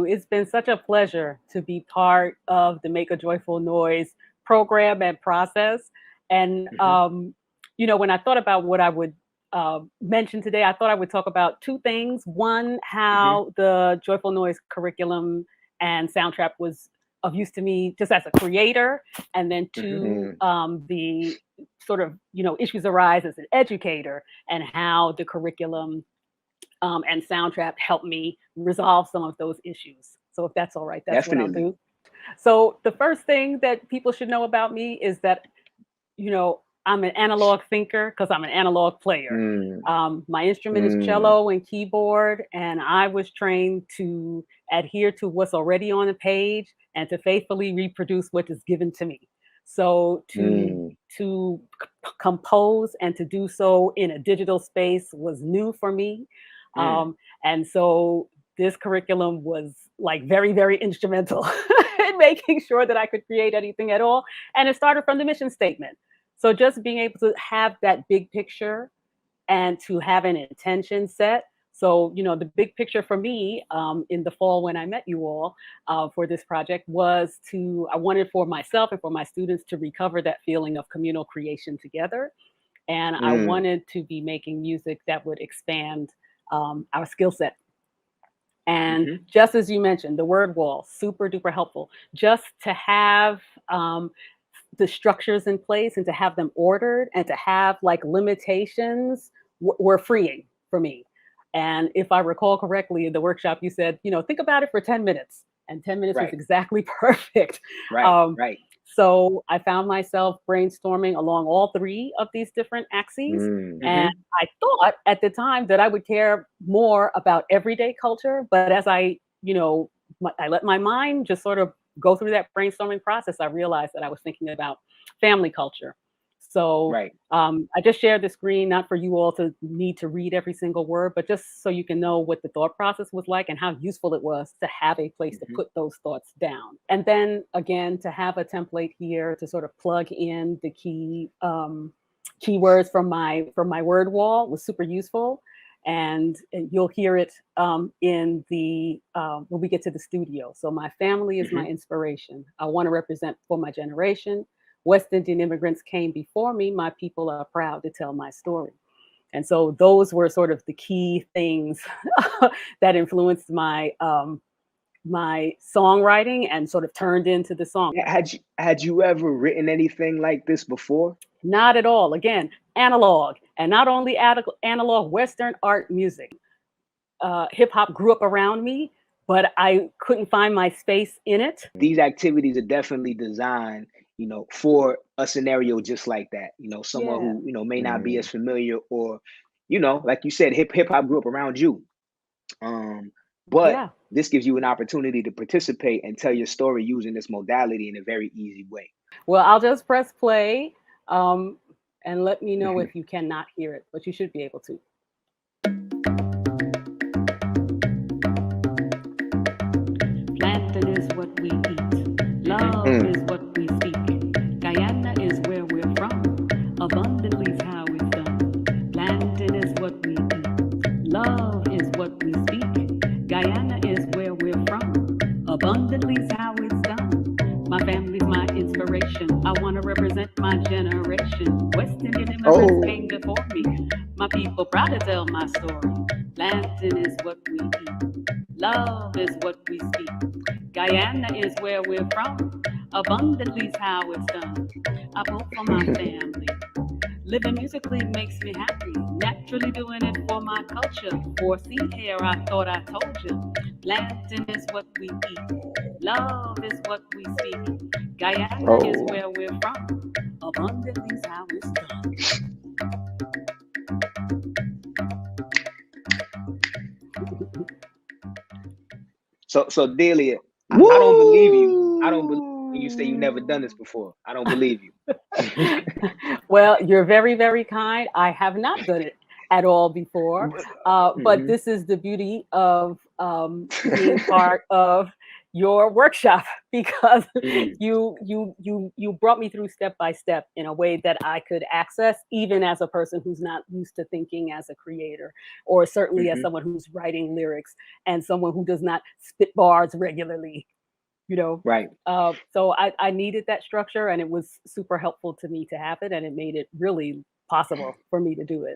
you. It's been such a pleasure to be part of the Make a Joyful Noise program and process. And, when I thought about what I would mention today, I thought I would talk about two things. One, how the Joyful Noise curriculum and soundtrack was of use to me just as a creator. And then two, the sort of, issues arise as an educator and how the curriculum and soundtrack helped me resolve some of those issues. So if that's all right, that's what I'll do. So the first thing that people should know about me is that, I'm an analog thinker because I'm an analog player. My instrument is cello and keyboard, and I was trained to adhere to what's already on the page and to faithfully reproduce what is given to me. So to compose and to do so in a digital space was new for me. And so this curriculum was like very, very instrumental in making sure that I could create anything at all. And it started from the mission statement. So just being able to have that big picture and to have an intention set. So, the big picture for me in the fall when I met you all for this project was I wanted for myself and for my students to recover that feeling of communal creation together. And I wanted to be making music that would expand our skill set. And just as you mentioned, the word wall, super duper helpful. Just to have the structures in place and to have them ordered and to have like limitations were freeing for me. And if I recall correctly in the workshop, you said, think about it for 10 minutes. And 10 minutes was exactly perfect. Right. So I found myself brainstorming along all three of these different axes. And I thought at the time that I would care more about everyday culture. But as I let my mind just sort of go through that brainstorming process, I realized that I was thinking about family culture. So I just shared the screen, not for you all to need to read every single word, but just so you can know what the thought process was like and how useful it was to have a place to put those thoughts down. And then again, to have a template here to sort of plug in the key keywords from my word wall was super useful. And you'll hear it in the when we get to the studio. So my family is my inspiration. I want to represent for my generation. West Indian immigrants came before me. My people are proud to tell my story. And so those were sort of the key things that influenced my my songwriting and sort of turned into the song. Had you ever written anything like this before? Not at all. Again, analog, and not only analog Western art music. Hip hop grew up around me, but I couldn't find my space in it. These activities are definitely designed, for a scenario just like that. Someone who, may not be as familiar or, like you said, hip hop grew up around you. But this gives you an opportunity to participate and tell your story using this modality in a very easy way. Well, I'll just press play and let me know if you cannot hear it, but you should be able to. Planting is what we eat. Love is what we speak. Guyana is where we're from. Abundantly is how it's done. Planting is what we eat. Love is what we speak. Guyana is where we're from. Abundantly is how it's done. My family's my inspiration. I want to represent my generation. West Indian immigrants came before me. My people proud to tell my story. Planting is what we eat. Love is what we speak. Guyana is where we're from. Abundantly is how it's done. I vote for my family. Living musically makes me happy. Naturally doing it for my culture. 4 seed hair, I thought I told you. Planting is what we eat. Love is what we speak. Guyana is where we're from. Abundantly is how it's done. So Delia, I don't believe you. I don't believe you say you never done this before. I don't believe you. Well, you're very, very kind. I have not done it at all before, but this is the beauty of being part of your workshop because Mm, you brought me through step by step in a way that I could access, even as a person who's not used to thinking as a creator, or certainly as mhm. someone who's writing lyrics and someone who does not spit bars regularly, you know. Right. So I needed that structure, and it was super helpful to me to have it, and it made it really possible for me to do it.